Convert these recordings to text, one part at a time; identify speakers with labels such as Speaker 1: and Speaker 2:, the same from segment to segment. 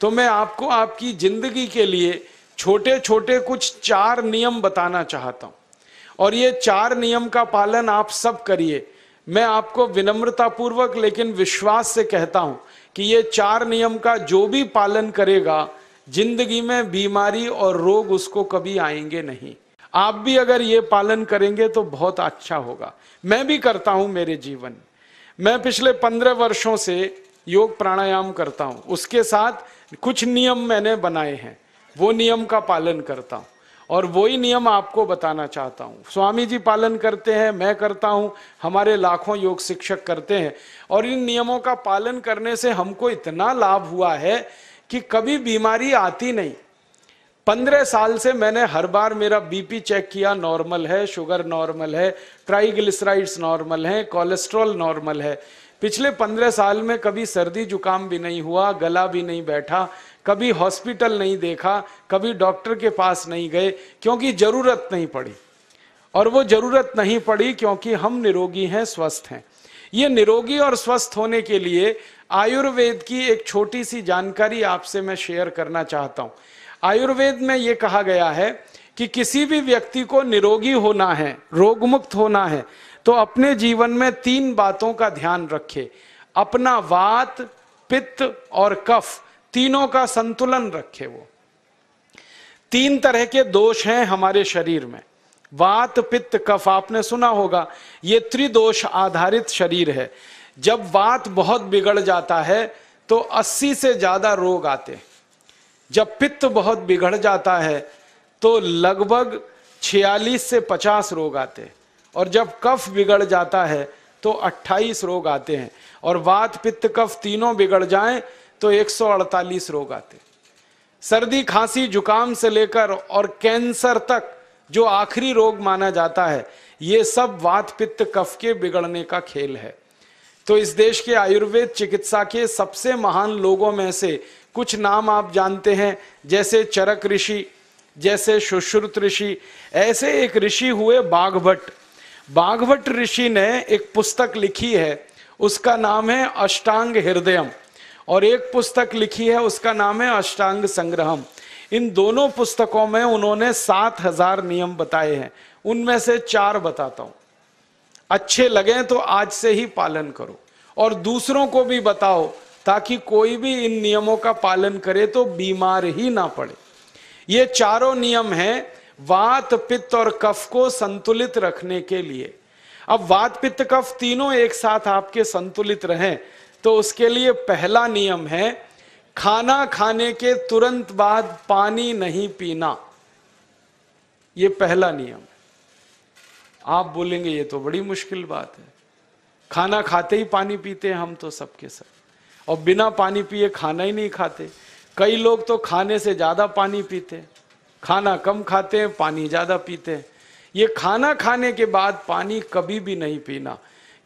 Speaker 1: तो मैं आपको आपकी जिंदगी के लिए छोटे छोटे कुछ 4 नियम बताना चाहता हूं, और ये 4 नियम का पालन आप सब करिए। मैं आपको विनम्रतापूर्वक लेकिन विश्वास से कहता हूं कि ये 4 नियम का जो भी पालन करेगा, जिंदगी में बीमारी और रोग उसको कभी आएंगे नहीं। आप भी अगर ये पालन करेंगे तो बहुत अच्छा होगा। मैं भी करता हूं मेरे जीवन में। मैं पिछले 15 वर्षों से योग प्राणायाम करता हूं, उसके साथ कुछ नियम मैंने बनाए हैं, वो नियम का पालन करता हूं और वही नियम आपको बताना चाहता हूं। स्वामी जी पालन करते हैं, मैं करता हूं, हमारे लाखों योग शिक्षक करते हैं, और इन नियमों का पालन करने से हमको इतना लाभ हुआ है कि कभी बीमारी आती नहीं। 15 साल से मैंने हर बार मेरा बीपी चेक किया, नॉर्मल है, शुगर नॉर्मल है, ट्राइग्लिसराइड्स नॉर्मल है, कोलेस्ट्रॉल नॉर्मल है। पिछले 15 साल में कभी सर्दी जुकाम भी नहीं हुआ, गला भी नहीं बैठा, कभी हॉस्पिटल नहीं देखा, कभी डॉक्टर के पास नहीं गए, क्योंकि जरूरत नहीं पड़ी। और वो जरूरत नहीं पड़ी क्योंकि हम निरोगी हैं, स्वस्थ हैं। ये निरोगी और स्वस्थ होने के लिए आयुर्वेद की एक छोटी सी जानकारी आपसे मैं शेयर करना चाहता हूं। आयुर्वेद में ये कहा गया है कि किसी भी व्यक्ति को निरोगी होना है, रोगमुक्त होना है, तो अपने जीवन में 3 बातों का ध्यान रखे। अपना वात, पित्त और कफ, तीनों का संतुलन रखे। वो 3 तरह के दोष हैं हमारे शरीर में, वात, पित्त, कफ। आपने सुना होगा, ये त्रिदोष आधारित शरीर है। जब वात बहुत बिगड़ जाता है तो 80 से ज्यादा रोग आते हैं। जब पित्त बहुत बिगड़ जाता है तो लगभग 46 से 50 रोग आते हैं, और जब कफ बिगड़ जाता है तो 28 रोग आते हैं, और वात, पित्त, कफ तीनों बिगड़ जाएं तो 148 रोग आते हैं। सर्दी, खांसी, जुकाम से लेकर और कैंसर तक जो आखिरी रोग माना जाता है, ये सब वात, पित्त, कफ के बिगड़ने का खेल है। तो इस देश के आयुर्वेद चिकित्सा के सबसे महान लोगों में से कुछ नाम आप जानते हैं, जैसे चरक ऋषि, जैसे सुश्रुत ऋषि। ऐसे एक ऋषि हुए बाघभट्ट। बाघभट्ट ऋषि ने एक पुस्तक लिखी है, उसका नाम है अष्टांग हृदयम, और एक पुस्तक लिखी है, उसका नाम है अष्टांग संग्रहम। इन दोनों पुस्तकों में उन्होंने 7000 नियम बताए हैं। उनमें से 4 बताता हूं, अच्छे लगे तो आज से ही पालन करो और दूसरों को भी बताओ, ताकि कोई भी इन नियमों का पालन करे तो बीमार ही ना पड़े। ये चारों नियम हैं वात, पित्त और कफ को संतुलित रखने के लिए। अब वात, पित्त, कफ तीनों एक साथ आपके संतुलित रहें तो उसके लिए पहला नियम है खाना खाने के तुरंत बाद पानी नहीं पीना। ये पहला नियम। आप बोलेंगे ये तो बड़ी मुश्किल बात है, खाना खाते ही पानी पीते हैं हम तो सबके सब, और बिना पानी पिए खाना ही नहीं खाते। कई लोग तो खाने से ज्यादा पानी पीते हैं, खाना कम खाते हैं, पानी ज्यादा पीते हैं। ये खाना खाने के बाद पानी कभी भी नहीं पीना,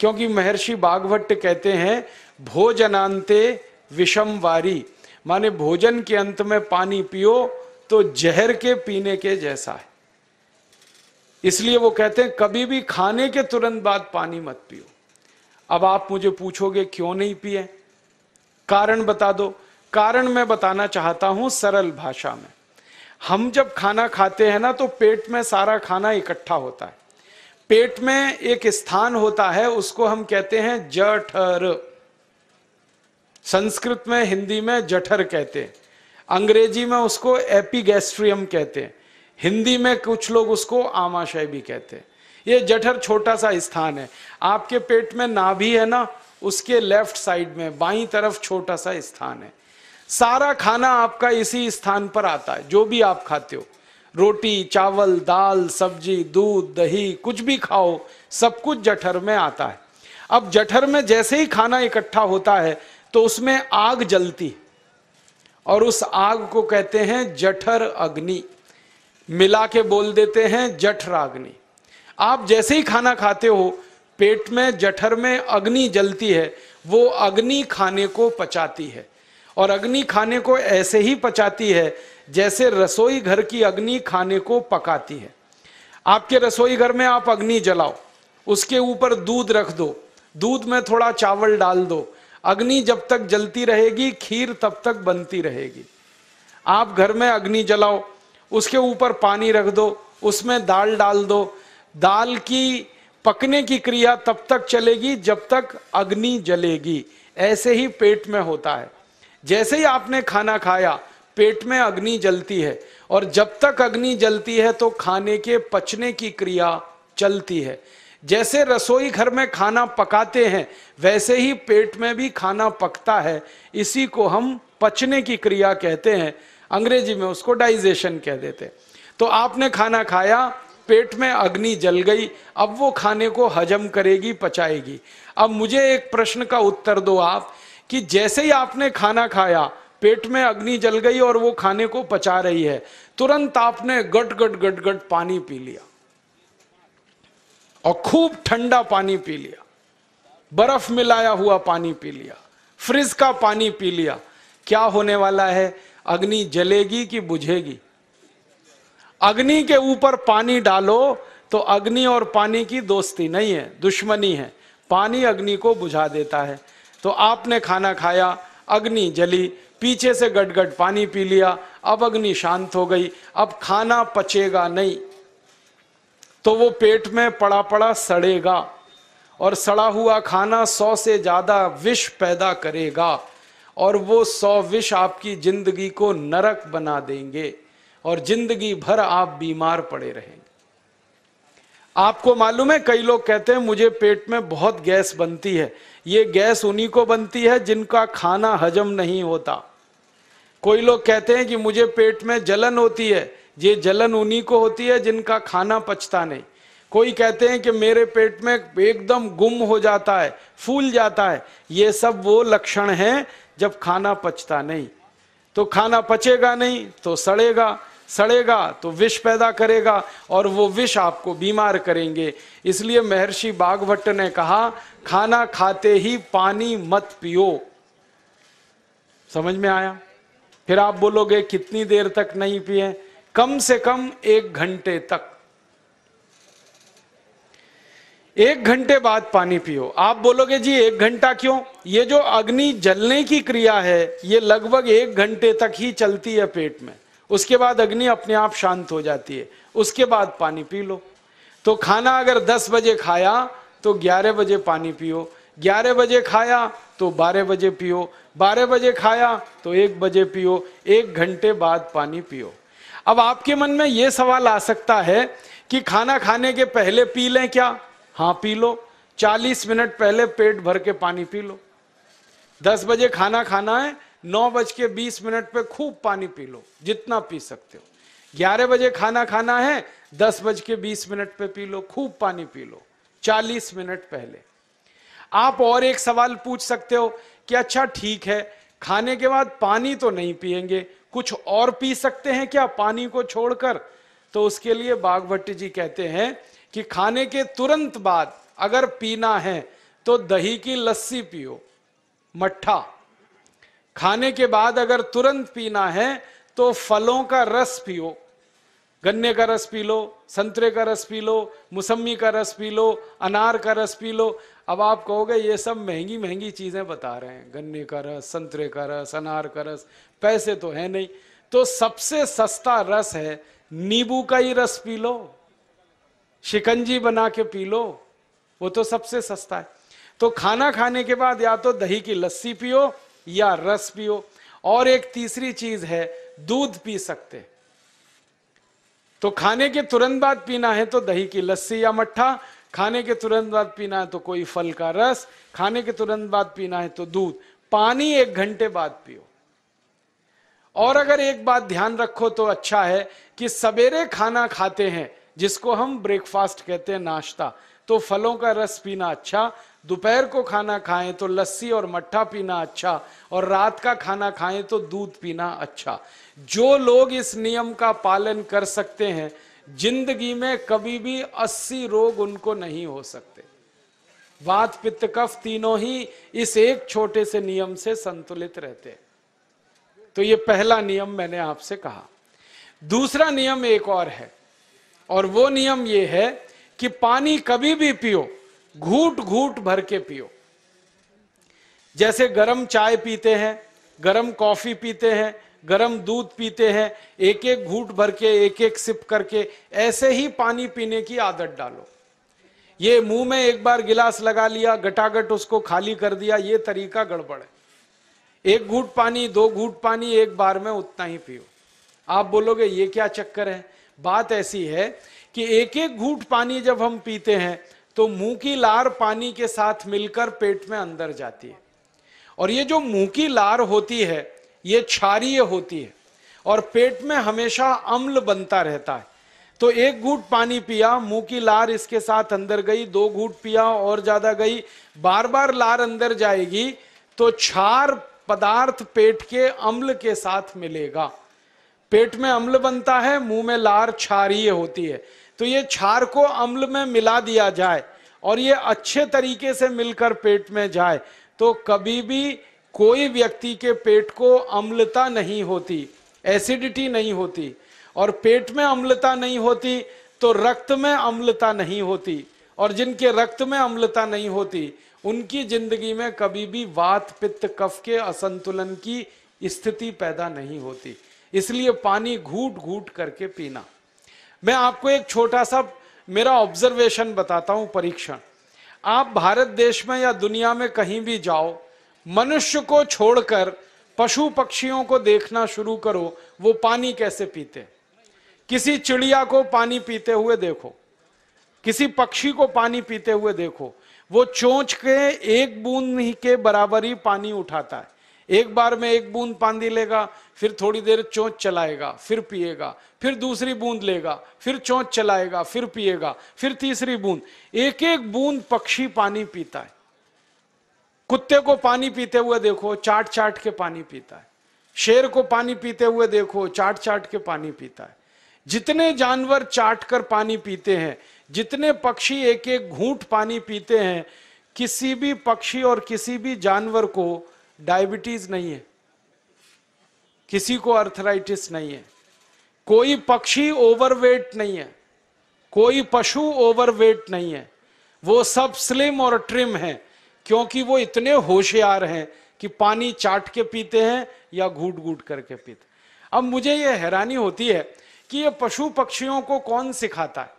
Speaker 1: क्योंकि महर्षि बाघभट्ट कहते हैं भोजनांते विषम वारी, माने भोजन के अंत में पानी पियो तो जहर के पीने के जैसा है। इसलिए वो कहते हैं कभी भी खाने के तुरंत बाद पानी मत पियो। अब आप मुझे पूछोगे क्यों नहीं पिए, कारण बता दो। कारण मैं बताना चाहता हूं सरल भाषा में। हम जब खाना खाते हैं ना तो पेट में सारा खाना इकट्ठा होता है। पेट में एक स्थान होता है, उसको हम कहते हैं जठर। संस्कृत में, हिंदी में जठर कहते हैं, अंग्रेजी में उसको एपिगैस्ट्रियम कहते हैं, हिंदी में कुछ लोग उसको आमाशय भी कहते हैं। ये जठर छोटा सा स्थान है। आपके पेट में नाभि है ना, उसके लेफ्ट साइड में बाईं तरफ छोटा सा स्थान है। सारा खाना आपका इसी स्थान पर आता है। जो भी आप खाते हो, रोटी, चावल, दाल, सब्जी, दूध, दही, कुछ भी खाओ, सब कुछ जठर में आता है। अब जठर में जैसे ही खाना इकट्ठा होता है तो उसमें आग जलती, और उस आग को कहते हैं जठर अग्नि। मिला के बोल देते हैं जठराग्नि। आप जैसे ही खाना खाते हो, पेट में जठर में अग्नि जलती है, वो अग्नि खाने को पचाती है। और अग्नि खाने को ऐसे ही पचाती है जैसे रसोई घर की अग्नि खाने को पकाती है। आपके रसोई घर में आप अग्नि जलाओ, उसके ऊपर दूध रख दो, दूध में थोड़ा चावल डाल दो, अग्नि जब तक जलती रहेगी खीर तब तक बनती रहेगी। आप घर में अग्नि जलाओ, उसके ऊपर पानी रख दो, उसमें दाल डाल दो, दाल की पकने की क्रिया तब तक चलेगी जब तक अग्नि जलेगी। ऐसे ही पेट में होता है, जैसे ही आपने खाना खाया पेट में अग्नि जलती है, और जब तक अग्नि जलती है तो खाने के पचने की क्रिया चलती है। जैसे रसोई घर में खाना पकाते हैं वैसे ही पेट में भी खाना पकता है, इसी को हम पचने की क्रिया कहते हैं, अंग्रेजी में उसको डाइजेशन कह देते हैं। तो आपने खाना खाया, पेट में अग्नि जल गई, अब वो खाने को हजम करेगी, पचाएगी। अब मुझे एक प्रश्न का उत्तर दो आप, कि जैसे ही आपने खाना खाया पेट में अग्नि जल गई और वो खाने को पचा रही है, तुरंत आपने गट गट गट गट पानी पी लिया, और खूब ठंडा पानी पी लिया, बर्फ मिलाया हुआ पानी पी लिया, फ्रिज का पानी पी लिया, क्या होने वाला है? अग्नि जलेगी कि बुझेगी? अग्नि के ऊपर पानी डालो तो अग्नि और पानी की दोस्ती नहीं है, दुश्मनी है। पानी अग्नि को बुझा देता है। तो आपने खाना खाया, अग्नि जली, पीछे से गटगट पानी पी लिया, अब अग्नि शांत हो गई, अब खाना पचेगा नहीं, तो वो पेट में पड़ा पड़ा सड़ेगा, और सड़ा हुआ खाना 100 से ज्यादा विष पैदा करेगा, और वो 100 विष आपकी जिंदगी को नरक बना देंगे, और जिंदगी भर आप बीमार पड़े रहेंगे। आपको मालूम है, कई लोग कहते हैं मुझे पेट में बहुत गैस बनती है। ये गैस उन्हीं को बनती है जिनका खाना हजम नहीं होता। कोई लोग कहते हैं कि मुझे पेट में जलन होती है, ये जलन उन्हीं को होती है जिनका खाना पचता नहीं। कोई कहते हैं कि मेरे पेट में एकदम गुम हो जाता है, फूल जाता है, ये सब वो लक्षण हैं जब खाना पचता नहीं। तो खाना पचेगा नहीं तो सड़ेगा, सड़ेगा तो विष पैदा करेगा, और वो विष आपको बीमार करेंगे। इसलिए महर्षि भागवत ने कहा, खाना खाते ही पानी मत पियो। समझ में आया? फिर आप बोलोगे कितनी देर तक नहीं पिए? कम से कम 1 घंटे तक। 1 घंटे बाद पानी पियो। आप बोलोगे जी 1 घंटा क्यों? ये जो अग्नि जलने की क्रिया है ये लगभग 1 घंटे तक ही चलती है पेट में, उसके बाद अग्नि अपने आप शांत हो जाती है, उसके बाद पानी पी लो। तो खाना अगर 10 बजे खाया तो 11 बजे पानी पियो, 11 बजे खाया तो 12 बजे पियो, 12 बजे खाया तो 1 बजे पियो, 1 घंटे बाद पानी पियो। अब आपके मन में यह सवाल आ सकता है कि खाना खाने के पहले पी लें क्या? हाँ पी लो, 40 मिनट पहले पेट भर के पानी पी लो। 10 बजे खाना खाना है, 9:20 पे खूब पानी पी लो, जितना पी सकते हो। 11 बजे खाना खाना है, 10:20 पे पी लो, खूब पानी पी लो, 40 मिनट पहले। आप और एक सवाल पूछ सकते हो कि अच्छा ठीक है, खाने के बाद पानी तो नहीं पिएंगे, कुछ और पी सकते हैं क्या पानी को छोड़कर? तो उसके लिए भागवत जी कहते हैं कि खाने के तुरंत बाद अगर पीना है तो दही की लस्सी पियो, मट्ठा। खाने के बाद अगर तुरंत पीना है तो फलों का रस पियो, गन्ने का रस पी लो, संतरे का रस पी लो, मौसमी का रस पी लो, अनार का रस पी लो। अब आप कहोगे ये सब महंगी महंगी चीजें बता रहे हैं, गन्ने का रस, संतरे का रस, अनार का रस, पैसे तो है नहीं। तो सबसे सस्ता रस है नींबू का ही रस पी लो, शिकंजी बना के पी लो, वो तो सबसे सस्ता है। तो खाना खाने के बाद या तो दही की लस्सी पियो या रस पियो। और एक तीसरी चीज है, दूध पी सकते। तो खाने के तुरंत बाद पीना है तो दही की लस्सी या मट्ठा, खाने के तुरंत बाद पीना है तो कोई फल का रस, खाने के तुरंत बाद पीना है तो दूध। पानी 1 घंटे बाद पियो। और अगर एक बात ध्यान रखो तो अच्छा है कि सवेरे खाना खाते हैं जिसको हम ब्रेकफास्ट कहते हैं, नाश्ता, तो फलों का रस पीना अच्छा, दोपहर को खाना खाएं तो लस्सी और मट्ठा पीना अच्छा, और रात का खाना खाएं तो दूध पीना अच्छा। जो लोग इस नियम का पालन कर सकते हैं जिंदगी में कभी भी 80 रोग उनको नहीं हो सकते। वात पित्त कफ तीनों ही इस एक छोटे से नियम से संतुलित रहते हैं। तो ये पहला नियम मैंने आपसे कहा। दूसरा नियम एक और है, और वो नियम ये है कि पानी कभी भी पियो, घूट घूट भर के पियो। जैसे गरम चाय पीते हैं, गरम कॉफी पीते हैं, गरम दूध पीते हैं, एक एक घूंट भर के, एक एक सिप करके, ऐसे ही पानी पीने की आदत डालो। ये मुंह में एक बार गिलास लगा लिया, गटागट उसको खाली कर दिया, ये तरीका गड़बड़ है। एक घूंट पानी, 2 घूंट पानी एक बार में उतना ही पियो। आप बोलोगे ये क्या चक्कर है? बात ऐसी है कि एक एक घूंट पानी जब हम पीते हैं तो मुंह की लार पानी के साथ मिलकर पेट में अंदर जाती है, और ये जो मुंह की लार होती है ये क्षारीय होती है, और पेट में हमेशा अम्ल बनता रहता है। तो एक घूंट पानी पिया, मुंह की लार इसके साथ अंदर गई, 2 घूंट पिया और ज्यादा गई, बार बार लार अंदर जाएगी तो क्षार पदार्थ पेट के अम्ल के साथ मिलेगा। पेट में अम्ल बनता है, मुंह में लार क्षारीय होती है। तो ये क्षार को अम्ल में मिला दिया जाए और ये अच्छे तरीके से मिलकर पेट में जाए तो कभी भी कोई व्यक्ति के पेट को अम्लता नहीं होती, एसिडिटी नहीं होती। और पेट में अम्लता नहीं होती तो रक्त में अम्लता नहीं होती, और जिनके रक्त में अम्लता नहीं होती उनकी जिंदगी में कभी भी वात पित्त कफ के असंतुलन की स्थिति पैदा नहीं होती। इसलिए पानी घूट घूट करके पीना। मैं आपको एक छोटा सा मेरा ऑब्जर्वेशन बताता हूं, परीक्षण। आप भारत देश में या दुनिया में कहीं भी जाओ, मनुष्य को छोड़कर पशु पक्षियों को देखना शुरू करो, वो पानी कैसे पीते। किसी चिड़िया को पानी पीते हुए देखो, किसी पक्षी को पानी पीते हुए देखो, वो चोंच के एक बूंद ही के बराबर ही पानी उठाता है। एक बार में एक बूंद पानी लेगा, फिर थोड़ी देर चोंच चलाएगा, फिर पिएगा, फिर दूसरी बूंद लेगा, फिर चोंच चलाएगा, फिर पिएगा, फिर तीसरी बूंद। एक एक बूंद पक्षी पानी पीता है। कुत्ते को पानी पीते हुए देखो, चाट चाट के पानी पीता है। शेर को पानी पीते हुए देखो, चाट चाट के पानी पीता है। जितने जानवर चाट कर पानी पीते हैं, जितने पक्षी एक एक घूंट पानी पीते हैं, किसी भी पक्षी और किसी भी जानवर को डायबिटीज नहीं है, किसी को अर्थराइटिस नहीं है, कोई पक्षी ओवरवेट नहीं है, कोई पशु ओवरवेट नहीं है। वो सब स्लिम और ट्रिम हैं, क्योंकि वो इतने होशियार हैं कि पानी चाट के पीते हैं या घूट घूट करके पीते। अब मुझे ये हैरानी होती है कि ये पशु पक्षियों को कौन सिखाता है?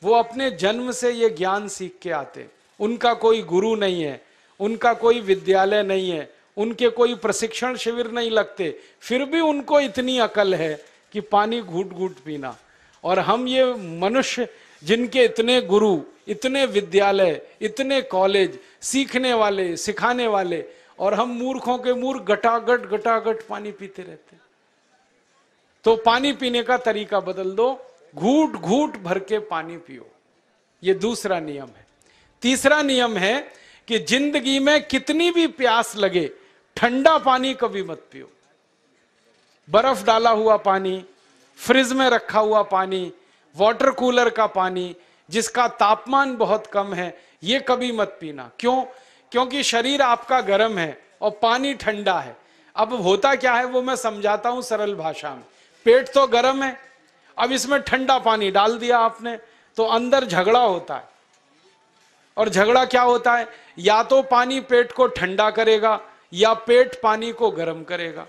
Speaker 1: वो अपने जन्म से ये ज्ञान सीख के आते। उनका कोई गुरु नहीं है, उनका कोई विद्यालय नहीं है, उनके कोई प्रशिक्षण शिविर नहीं लगते, फिर भी उनको इतनी अकल है कि पानी घूट घूट पीना। और हम ये मनुष्य जिनके इतने गुरु, इतने विद्यालय, इतने कॉलेज, सीखने वाले, सिखाने वाले, और हम मूर्खों के मूर्ख गटागट गटागट पानी पीते रहते। तो पानी पीने का तरीका बदल दो, घूट घूट भर के पानी पियो। ये दूसरा नियम है। तीसरा नियम है कि जिंदगी में कितनी भी प्यास लगे, ठंडा पानी कभी मत पियो। बर्फ डाला हुआ पानी, फ्रिज में रखा हुआ पानी, वाटर कूलर का पानी जिसका तापमान बहुत कम है, ये कभी मत पीना। क्यों? क्योंकि शरीर आपका गर्म है और पानी ठंडा है। अब होता क्या है वो मैं समझाता हूं सरल भाषा में। पेट तो गर्म है, अब इसमें ठंडा पानी डाल दिया आपने, तो अंदर झगड़ा होता है। और झगड़ा क्या होता है? या तो पानी पेट को ठंडा करेगा या पेट पानी को गर्म करेगा।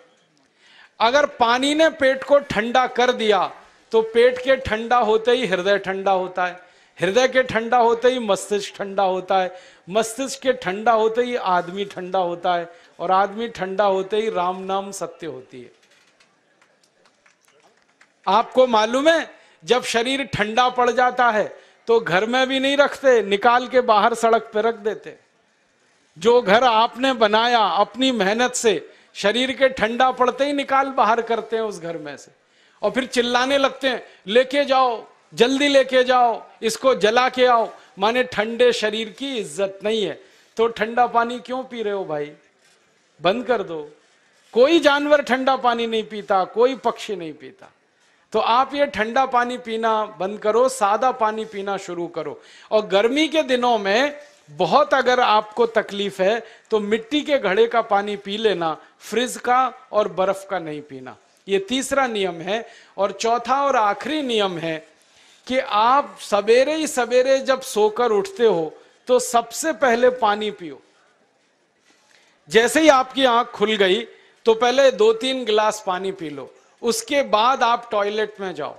Speaker 1: अगर पानी ने पेट को ठंडा कर दिया तो पेट के ठंडा होते ही हृदय ठंडा होता है, हृदय के ठंडा होते ही मस्तिष्क ठंडा होता है, मस्तिष्क के ठंडा होते ही आदमी ठंडा होता है, और आदमी ठंडा होते ही राम नाम सत्य होती है। आपको मालूम है, जब शरीर ठंडा पड़ जाता है तो घर में भी नहीं रखते, निकाल के बाहर सड़क पर रख देते। जो घर आपने बनाया अपनी मेहनत से, शरीर के ठंडा पड़ते ही निकाल बाहर करते हैं उस घर में से, और फिर चिल्लाने लगते हैं, लेके जाओ, जल्दी लेके जाओ, इसको जला के आओ। माने ठंडे शरीर की इज्जत नहीं है। तो ठंडा पानी क्यों पी रहे हो भाई? बंद कर दो। कोई जानवर ठंडा पानी नहीं पीता, कोई पक्षी नहीं पीता। तो आप ये ठंडा पानी पीना बंद करो, सादा पानी पीना शुरू करो। और गर्मी के दिनों में बहुत अगर आपको तकलीफ है तो मिट्टी के घड़े का पानी पी लेना, फ्रिज का और बर्फ का नहीं पीना। ये तीसरा नियम है। और चौथा और आखिरी नियम है कि आप सवेरे ही सवेरे जब सोकर उठते हो तो सबसे पहले पानी पियो। जैसे ही आपकी आंख खुल गई तो पहले 2-3 गिलास पानी पी लो, उसके बाद आप टॉयलेट में जाओ।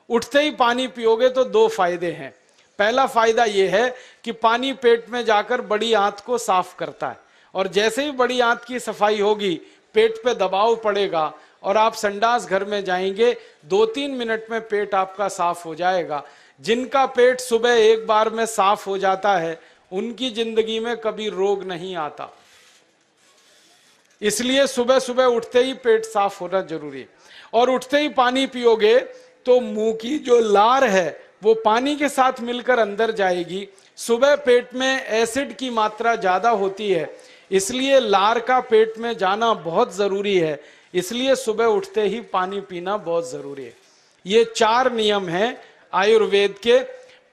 Speaker 1: उठते ही पानी पियोगे तो 2 फायदे हैं। पहला फायदा यह है कि पानी पेट में जाकर बड़ी आंत को साफ करता है, और जैसे ही बड़ी आंत की सफाई होगी पेट पे दबाव पड़ेगा और आप संडास घर में जाएंगे, 2-3 मिनट में पेट आपका साफ हो जाएगा। जिनका पेट सुबह एक बार में साफ हो जाता है उनकी जिंदगी में कभी रोग नहीं आता। इसलिए सुबह सुबह उठते ही पेट साफ होना जरूरी है। और उठते ही पानी पियोगे तो मुंह की जो लार है वो पानी के साथ मिलकर अंदर जाएगी। सुबह पेट में एसिड की मात्रा ज्यादा होती है, इसलिए लार का पेट में जाना बहुत जरूरी है। इसलिए सुबह उठते ही पानी पीना बहुत जरूरी है। ये 4 नियम हैं आयुर्वेद के।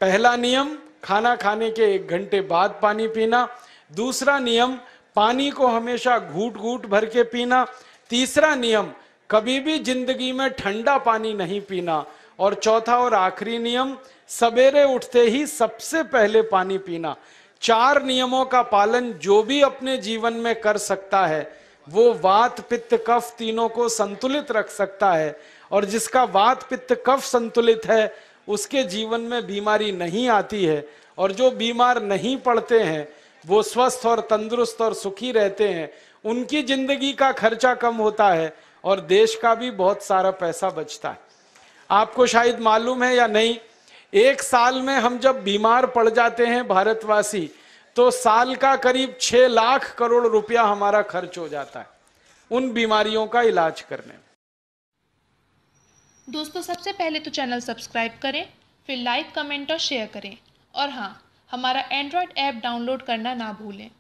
Speaker 1: पहला नियम, खाना खाने के 1 घंटे बाद पानी पीना। दूसरा नियम, पानी को हमेशा घूट घूट भर के पीना। तीसरा नियम, कभी भी जिंदगी में ठंडा पानी नहीं पीना। और चौथा और आखिरी नियम, सवेरे उठते ही सबसे पहले पानी पीना। 4 नियमों का पालन जो भी अपने जीवन में कर सकता है वो वात पित्त कफ तीनों को संतुलित रख सकता है। और जिसका वात पित्त कफ संतुलित है उसके जीवन में बीमारी नहीं आती है। और जो बीमार नहीं पड़ते हैं वो स्वस्थ और तंदुरुस्त और सुखी रहते हैं। उनकी जिंदगी का खर्चा कम होता है और देश का भी बहुत सारा पैसा बचता है। आपको शायद मालूम है या नहीं, 1 साल में हम जब बीमार पड़ जाते हैं भारतवासी, तो साल का करीब 6 लाख करोड़ रुपया हमारा खर्च हो जाता है उन बीमारियों का इलाज करने में।
Speaker 2: दोस्तों, सबसे पहले तो चैनल सब्सक्राइब करें, फिर लाइक, कमेंट और शेयर करें। और हाँ, हमारा एंड्रॉयड ऐप डाउनलोड करना ना भूलें।